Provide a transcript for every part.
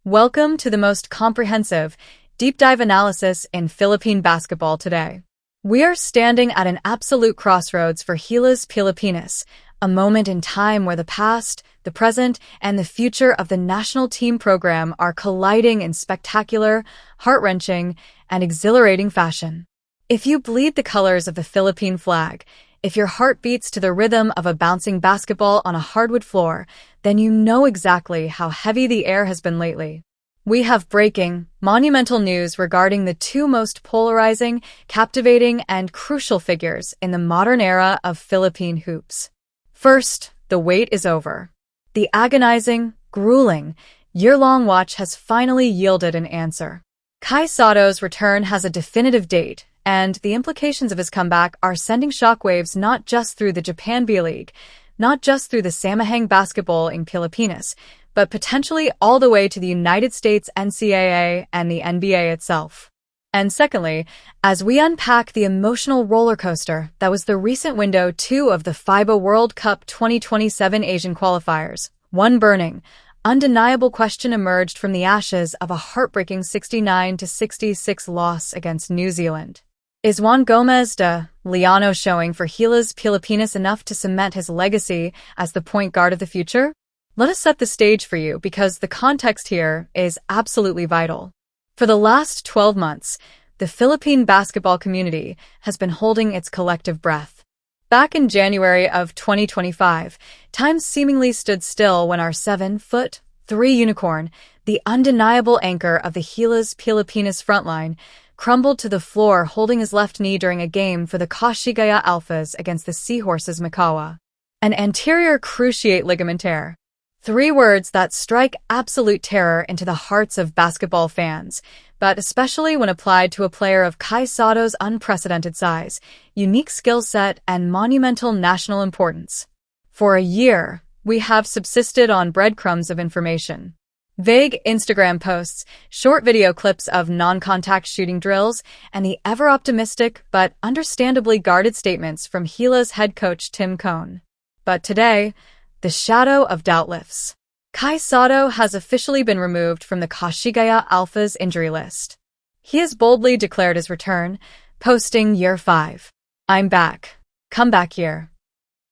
Welcome to the most comprehensive, deep dive analysis in Philippine basketball today. We are standing at an absolute crossroads for Gilas Pilipinas, a moment in time where the past, the present, and the future of the national team program are colliding in spectacular, heart-wrenching, and exhilarating fashion. If you bleed the colors of the Philippine flag, if your heart beats to the rhythm of a bouncing basketball on a hardwood floor, then you know exactly how heavy the air has been lately. We have breaking, monumental news regarding the two most polarizing, captivating, and crucial figures in the modern era of Philippine hoops. First, the wait is over. The agonizing, grueling, year-long watch has finally yielded an answer. Sotto's return has a definitive date, and the implications of his comeback are sending shockwaves not just through the Japan B-League, not just through the Samahang basketball in Pilipinas, but potentially all the way to the United States NCAA and the NBA itself. And secondly, as we unpack the emotional roller coaster that was the recent window 2 of the FIBA World Cup 2027 Asian qualifiers, one burning, undeniable question emerged from the ashes of a heartbreaking 69-66 loss against New Zealand. Is Juan Gomez De Liaño showing for Gilas Pilipinas enough to cement his legacy as the point guard of the future? Let us set the stage for you because the context here is absolutely vital. For the last 12 months, the Philippine basketball community has been holding its collective breath. Back in January of 2025, time seemingly stood still when our 7'3" unicorn, the undeniable anchor of the Gilas Pilipinas frontline, crumbled to the floor holding his left knee during a game for the Kashigaya Alphas against the Seahorses Makawa. An anterior cruciate ligament tear. 3 words that strike absolute terror into the hearts of basketball fans, but especially when applied to a player of Sotto's unprecedented size, unique skill set, and monumental national importance. For a year, we have subsisted on breadcrumbs of information. Vague Instagram posts, short video clips of non-contact shooting drills, and the ever-optimistic but understandably guarded statements from Gilas head coach Tim Cone. But today, the shadow of doubt lifts. Sotto has officially been removed from the Kashigaya Alphas injury list. He has boldly declared his return, posting Year 5. I'm back. Come back here.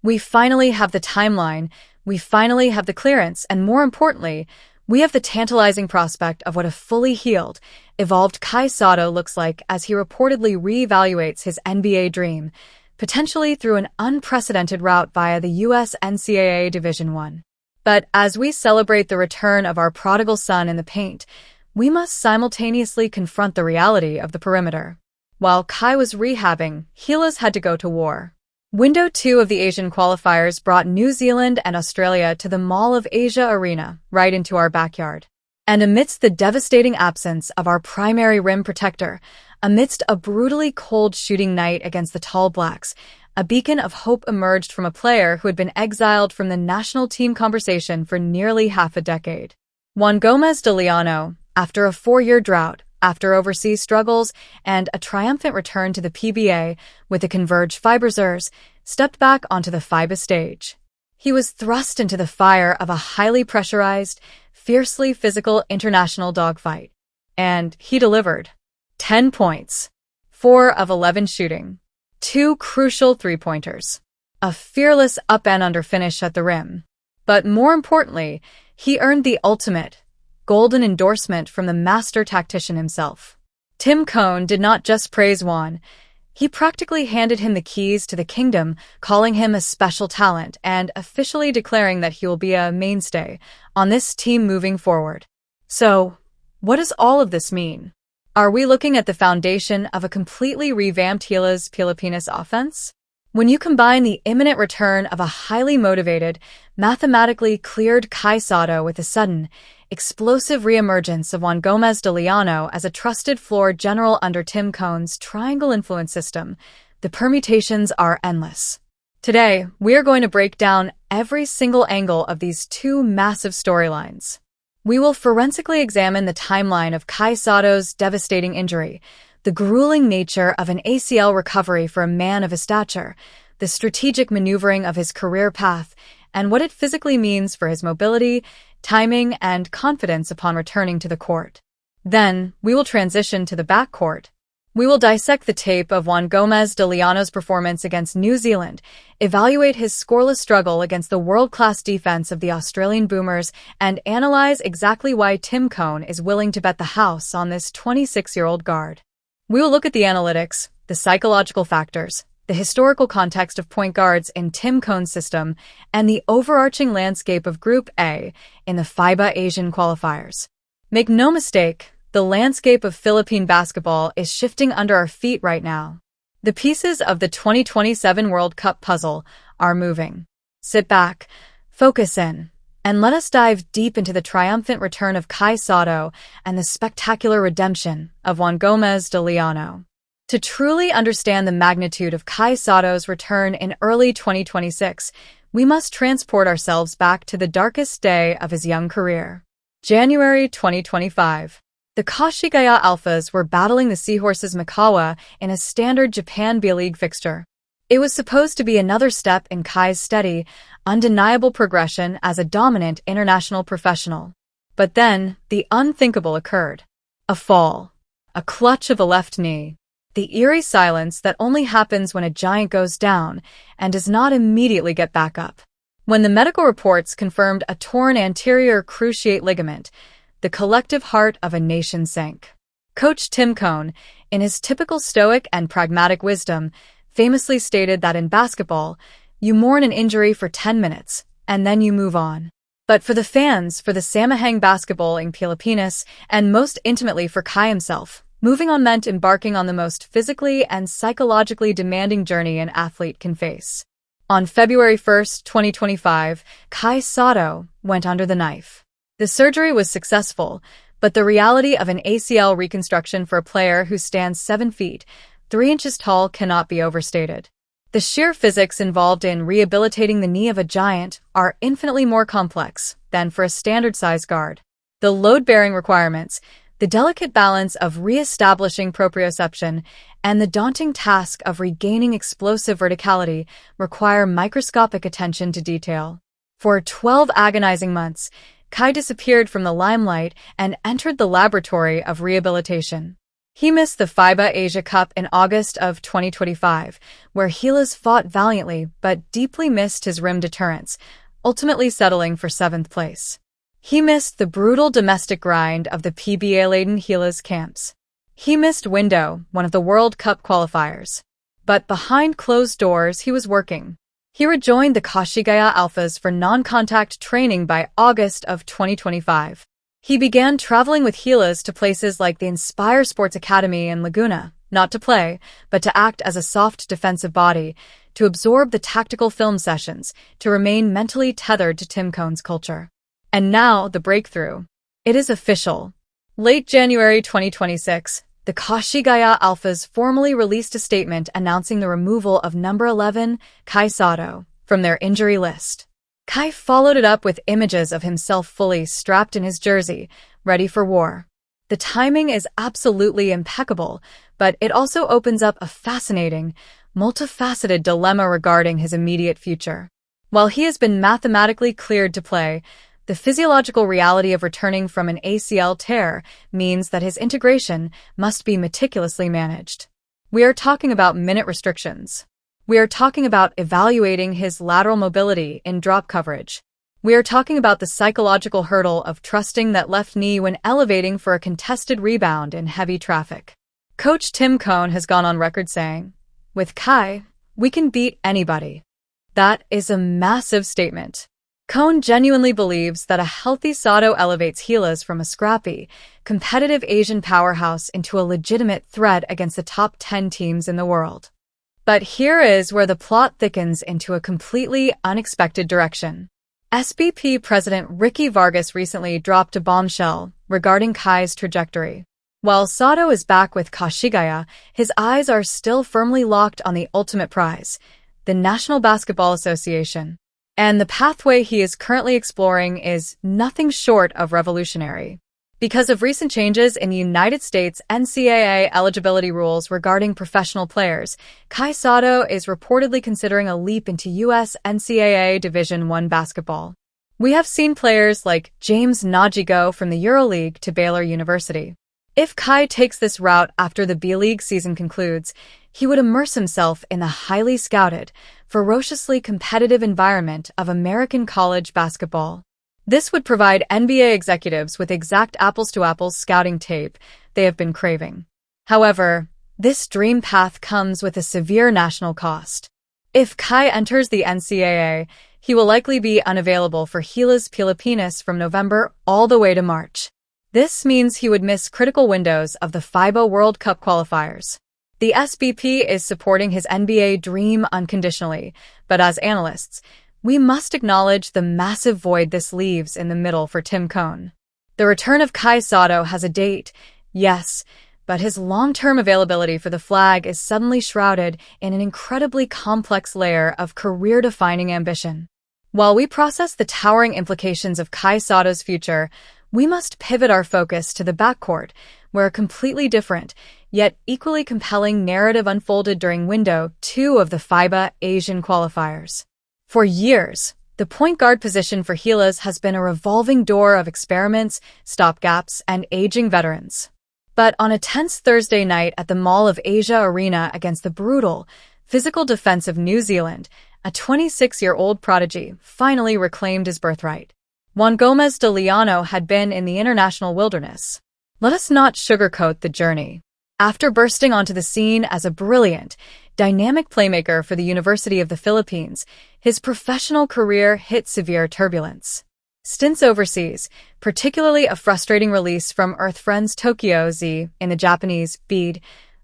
We finally have the timeline, we finally have the clearance, and more importantly, we have the tantalizing prospect of what a fully healed, evolved Sotto looks like as he reportedly reevaluates his NBA dream, potentially through an unprecedented route via the US NCAA Division I. But as we celebrate the return of our prodigal son in the paint, we must simultaneously confront the reality of the perimeter. While was rehabbing, Gilas had to go to war. Window 2 of the Asian qualifiers brought New Zealand and Australia to the Mall of Asia arena, right into our backyard. And amidst the devastating absence of our primary rim protector, amidst a brutally cold shooting night against the Tall Blacks, a beacon of hope emerged from a player who had been exiled from the national team conversation for nearly half a decade. Juan Gomez De Liaño, after a 4-year drought, after overseas struggles, and a triumphant return to the PBA with the Converge Fibers, stepped back onto the FIBA stage. He was thrust into the fire of a highly pressurized, fiercely physical international dogfight. And he delivered. 10 points, 4 of 11 shooting, 2 crucial 3-pointers, a fearless up and under finish at the rim. But more importantly, he earned the ultimate, golden endorsement from the master tactician himself. Tim Cone did not just praise Juan, he practically handed him the keys to the kingdom, calling him a special talent and officially declaring that he will be a mainstay on this team moving forward. So, what does all of this mean? Are we looking at the foundation of a completely revamped Gilas Pilipinas offense? When you combine the imminent return of a highly motivated, mathematically cleared Sotto with the sudden, explosive reemergence of Juan Gomez De Liaño as a trusted floor general under Tim Cone's triangle influence system, the permutations are endless. Today, we are going to break down every single angle of these two massive storylines. We will forensically examine the timeline of Sotto's devastating injury, the grueling nature of an ACL recovery for a man of his stature, the strategic maneuvering of his career path, and what it physically means for his mobility, timing, and confidence upon returning to the court. Then, we will transition to the backcourt. We will dissect the tape of Juan Gomez De Liaño's performance against New Zealand, evaluate his scoreless struggle against the world-class defense of the Australian Boomers, and analyze exactly why Tim Cohn is willing to bet the house on this 26-year-old guard. We will look at the analytics, the psychological factors, the historical context of point guards in Tim Cohn's system, and the overarching landscape of Group A in the FIBA Asian qualifiers. Make no mistake, the landscape of Philippine basketball is shifting under our feet right now. The pieces of the 2027 World Cup puzzle are moving. Sit back, focus in, and let us dive deep into the triumphant return of Kai Sotto and the spectacular redemption of Juan Gomez De Liaño. To truly understand the magnitude of Kai Sotto's return in early 2026, we must transport ourselves back to the darkest day of his young career. January 2025. The Kashigaya Alphas were battling the Seahorses Mikawa in a standard Japan B-League fixture. It was supposed to be another step in Kai's steady, undeniable progression as a dominant international professional. But then, the unthinkable occurred. A fall. A clutch of the left knee. The eerie silence that only happens when a giant goes down and does not immediately get back up. When the medical reports confirmed a torn anterior cruciate ligament, the collective heart of a nation sank. Coach Tim Cohn, in his typical stoic and pragmatic wisdom, famously stated that in basketball, you mourn an injury for 10 minutes, and then you move on. But for the fans, for the Samahang basketball in Pilipinas, and most intimately for Kai himself, moving on meant embarking on the most physically and psychologically demanding journey an athlete can face. On February 1, 2025, Kai Sotto went under the knife. The surgery was successful, but the reality of an ACL reconstruction for a player who stands 7 feet, 3 inches tall cannot be overstated. The sheer physics involved in rehabilitating the knee of a giant are infinitely more complex than for a standard-size guard. The load-bearing requirements, the delicate balance of re-establishing proprioception, and the daunting task of regaining explosive verticality require microscopic attention to detail. For 12 agonizing months, Kai disappeared from the limelight and entered the laboratory of rehabilitation. He missed the FIBA Asia Cup in August of 2025, where Gilas fought valiantly but deeply missed his rim deterrence, ultimately settling for 7th place. He missed the brutal domestic grind of the PBA-laden Gilas camps. He missed Window, one of the World Cup qualifiers. But behind closed doors, he was working. He rejoined the Kashigaya Alphas for non-contact training by August of 2025. He began traveling with Gilas to places like the Inspire Sports Academy in Laguna, not to play, but to act as a soft defensive body, to absorb the tactical film sessions, to remain mentally tethered to Tim Cohn's culture. And now, the breakthrough. It is official. Late January 2026, the Kashigaya Alphas formally released a statement announcing the removal of number 11, Kai Sotto, from their injury list. Kai followed it up with images of himself fully strapped in his jersey, ready for war. The timing is absolutely impeccable, but it also opens up a fascinating, multifaceted dilemma regarding his immediate future. While he has been mathematically cleared to play, the physiological reality of returning from an ACL tear means that his integration must be meticulously managed. We are talking about minute restrictions. We are talking about evaluating his lateral mobility in drop coverage. We are talking about the psychological hurdle of trusting that left knee when elevating for a contested rebound in heavy traffic. Coach Tim Cohn has gone on record saying, "With Kai, we can beat anybody." That is a massive statement. Cohn genuinely believes that a healthy Sotto elevates Gilas from a scrappy, competitive Asian powerhouse into a legitimate threat against the top 10 teams in the world. But here is where the plot thickens into a completely unexpected direction. SBP President Ricky Vargas recently dropped a bombshell regarding Kai's trajectory. While Sotto is back with Kashigaya, his eyes are still firmly locked on the ultimate prize, the National Basketball Association. And the pathway he is currently exploring is nothing short of revolutionary. Because of recent changes in the United States NCAA eligibility rules regarding professional players, Kai Sotto is reportedly considering a leap into U.S. NCAA Division I basketball. We have seen players like James Nagy go from the EuroLeague to Baylor University. If Kai takes this route after the B-League season concludes, he would immerse himself in the highly scouted, ferociously competitive environment of American college basketball. This would provide NBA executives with exact apples-to-apples scouting tape they have been craving. However, this dream path comes with a severe national cost. If Kai enters the NCAA, he will likely be unavailable for Gilas Pilipinas from November all the way to March. This means he would miss critical windows of the FIBA World Cup qualifiers. The SBP is supporting his NBA dream unconditionally, but as analysts, we must acknowledge the massive void this leaves in the middle for Tim Cone. The return of Kai Sotto has a date, yes, but his long-term availability for the flag is suddenly shrouded in an incredibly complex layer of career-defining ambition. While we process the towering implications of Kai Sotto's future, we must pivot our focus to the backcourt, where a completely different, yet equally compelling narrative unfolded during Window 2 of the FIBA Asian qualifiers. For years, the point guard position for Gilas has been a revolving door of experiments, stopgaps, and aging veterans. But on a tense Thursday night at the Mall of Asia Arena against the brutal, physical defense of New Zealand, a 26-year-old prodigy finally reclaimed his birthright. Juan Gomez De Liaño had been in the international wilderness. Let us not sugarcoat the journey. After bursting onto the scene as a brilliant, dynamic playmaker for the University of the Philippines, his professional career hit severe turbulence. Stints overseas, particularly a frustrating release from Earth Friends Tokyo Z in the Japanese BEAD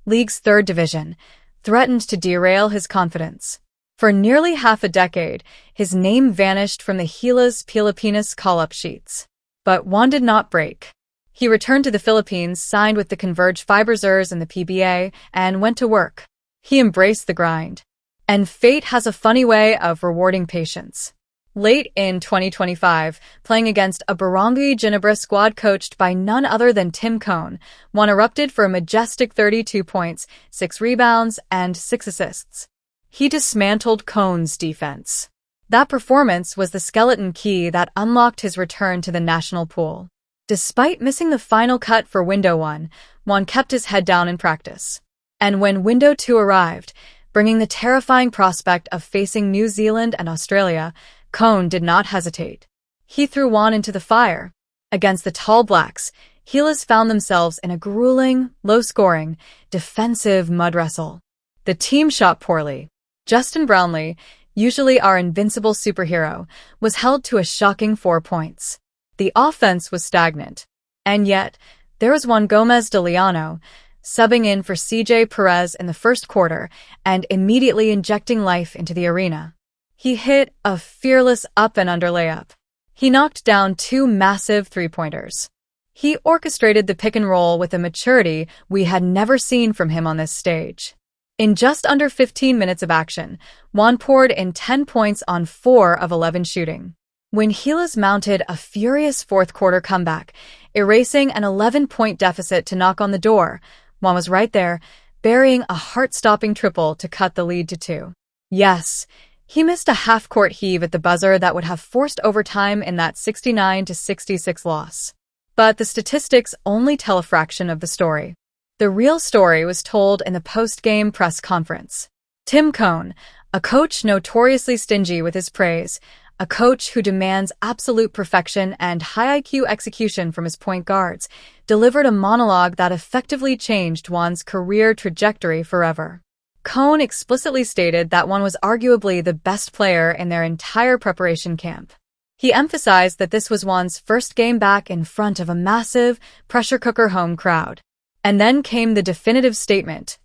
League's third division, threatened to derail his confidence. For nearly half a decade, his name vanished from the Gilas Pilipinas call-up sheets. But Juan did not break. He returned to the Philippines, signed with the Converge Fiberzers and the PBA, and went to work. He embraced the grind. And fate has a funny way of rewarding patience. Late in 2025, playing against a Barangay Ginebra squad coached by none other than Tim Cone, Juan erupted for a majestic 32 points, 6 rebounds, and 6 assists. He dismantled Cone's defense. That performance was the skeleton key that unlocked his return to the national pool. Despite missing the final cut for Window 1, Juan kept his head down in practice. And when Window 2 arrived, bringing the terrifying prospect of facing New Zealand and Australia, Cone did not hesitate. He threw Juan into the fire. Against the Tall Blacks, Gilas found themselves in a grueling, low-scoring, defensive mud wrestle. The team shot poorly. Justin Brownlee, usually our invincible superhero, was held to a shocking 4 points. The offense was stagnant. And yet, there was Juan Gomez De Liaño, subbing in for CJ Perez in the first quarter and immediately injecting life into the arena. He hit a fearless up-and-under layup. He knocked down 2 massive three-pointers. He orchestrated the pick-and-roll with a maturity we had never seen from him on this stage. In just under 15 minutes of action, Juan poured in 10 points on 4 of 11 shooting. When Gilas mounted a furious fourth-quarter comeback, erasing an 11-point deficit to knock on the door, Juan was right there, burying a heart-stopping triple to cut the lead to 2. Yes, he missed a half-court heave at the buzzer that would have forced overtime in that 69-66 loss. But the statistics only tell a fraction of the story. The real story was told in the post-game press conference. Tim Cone, a coach notoriously stingy with his praise, a coach who demands absolute perfection and high IQ execution from his point guards, delivered a monologue that effectively changed Juan's career trajectory forever. Cone explicitly stated that Juan was arguably the best player in their entire preparation camp. He emphasized that this was Juan's first game back in front of a massive, pressure-cooker home crowd. And then came the definitive statement.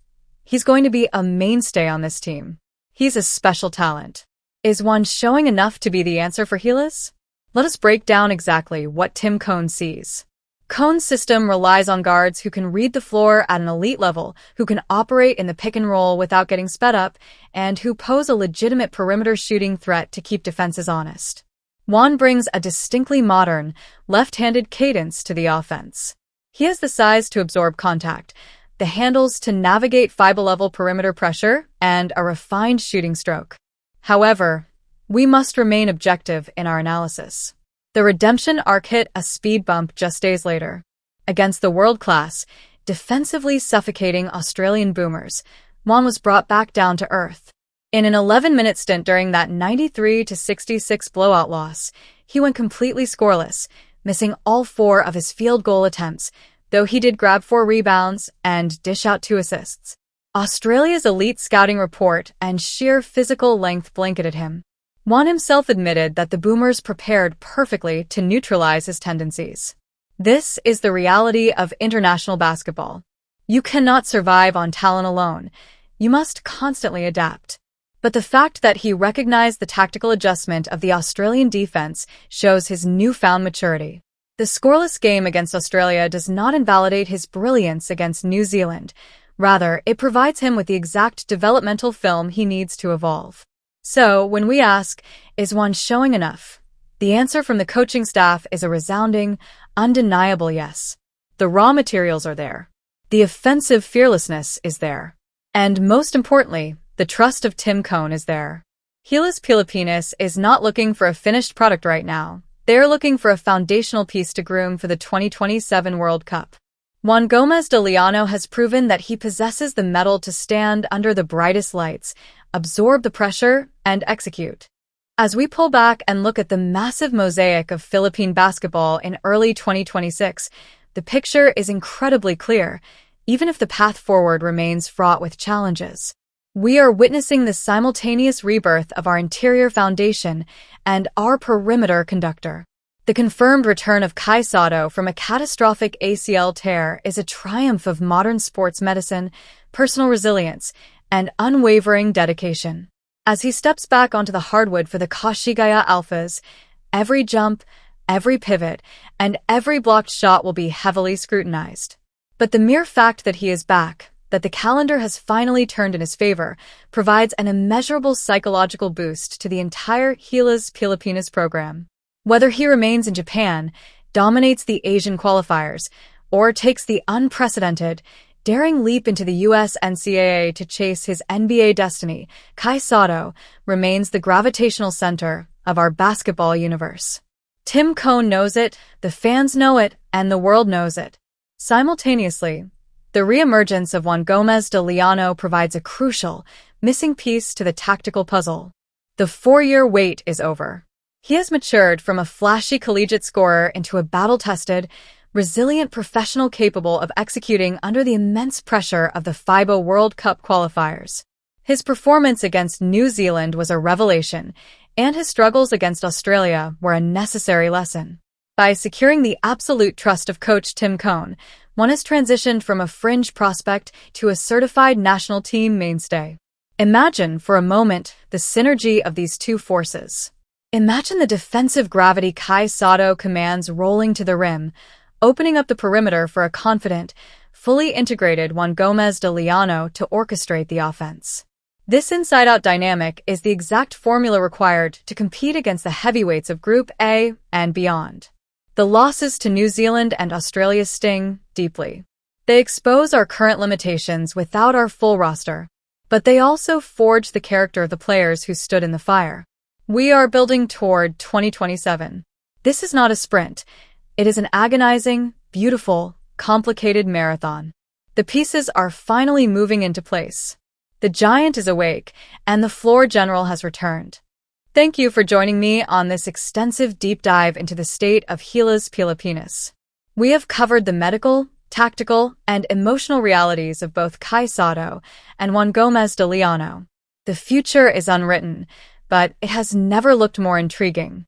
He's going to be a mainstay on this team. He's a special talent. Is Juan showing enough to be the answer for Gilas? Let us break down exactly what Tim Cone sees. Cone's system relies on guards who can read the floor at an elite level, who can operate in the pick and roll without getting sped up, and who pose a legitimate perimeter shooting threat to keep defenses honest. Juan brings a distinctly modern, left-handed cadence to the offense. He has the size to absorb contact, the handles to navigate FIBA-level perimeter pressure, and a refined shooting stroke. However, we must remain objective in our analysis. The redemption arc hit a speed bump just days later. Against the world-class, defensively suffocating Australian boomers, Juan was brought back down to earth. In an 11-minute stint during that 93-66 blowout loss, he went completely scoreless, missing all 4 of his field goal attempts, though he did grab 4 rebounds and dish out 2 assists. Australia's elite scouting report and sheer physical length blanketed him. Juan himself admitted that the Boomers prepared perfectly to neutralize his tendencies. This is the reality of international basketball. You cannot survive on talent alone. You must constantly adapt. But the fact that he recognized the tactical adjustment of the Australian defense shows his newfound maturity. The scoreless game against Australia does not invalidate his brilliance against New Zealand. Rather, it provides him with the exact developmental film he needs to evolve. So, when we ask, is Juan showing enough? The answer from the coaching staff is a resounding, undeniable yes. The raw materials are there. The offensive fearlessness is there. And most importantly, the trust of Tim Cone is there. Gilas Pilipinas is not looking for a finished product right now. They're looking for a foundational piece to groom for the 2027 World Cup. Juan Gomez De Liaño has proven that he possesses the mettle to stand under the brightest lights, absorb the pressure, and execute. As we pull back and look at the massive mosaic of Philippine basketball in early 2026, the picture is incredibly clear, even if the path forward remains fraught with challenges. We are witnessing the simultaneous rebirth of our interior foundation and our perimeter conductor. The confirmed return of Sotto from a catastrophic ACL tear is a triumph of modern sports medicine, personal resilience, and unwavering dedication. As he steps back onto the hardwood for the Kashigaya Alphas, every jump, every pivot, and every blocked shot will be heavily scrutinized. But the mere fact that he is back, that the calendar has finally turned in his favor, provides an immeasurable psychological boost to the entire Gilas Pilipinas program. Whether he remains in Japan, dominates the Asian qualifiers, or takes the unprecedented, daring leap into the US NCAA to chase his NBA destiny, Sotto remains the gravitational center of our basketball universe. Tim Cone knows it, the fans know it, and the world knows it. Simultaneously, the reemergence of Juan Gomez De Liaño provides a crucial, missing piece to the tactical puzzle. The 4-year wait is over. He has matured from a flashy collegiate scorer into a battle-tested, resilient professional capable of executing under the immense pressure of the FIBA World Cup qualifiers. His performance against New Zealand was a revelation, and his struggles against Australia were a necessary lesson. By securing the absolute trust of coach Tim Cone, Juan has transitioned from a fringe prospect to a certified national team mainstay. Imagine, for a moment, the synergy of these two forces. Imagine the defensive gravity Sotto commands rolling to the rim, opening up the perimeter for a confident, fully integrated Juan Gomez De Liaño to orchestrate the offense. This inside-out dynamic is the exact formula required to compete against the heavyweights of Group A and beyond. The losses to New Zealand and Australia sting deeply. They expose our current limitations without our full roster, but they also forge the character of the players who stood in the fire. We are building toward 2027. This is not a sprint. It is an agonizing, beautiful, complicated marathon. The pieces are finally moving into place. The giant is awake, and the floor general has returned. Thank you for joining me on this extensive deep dive into the state of Gilas Pilipinas. We have covered the medical, tactical, and emotional realities of both Sotto and Juan Gomez De Liaño. The future is unwritten, but it has never looked more intriguing.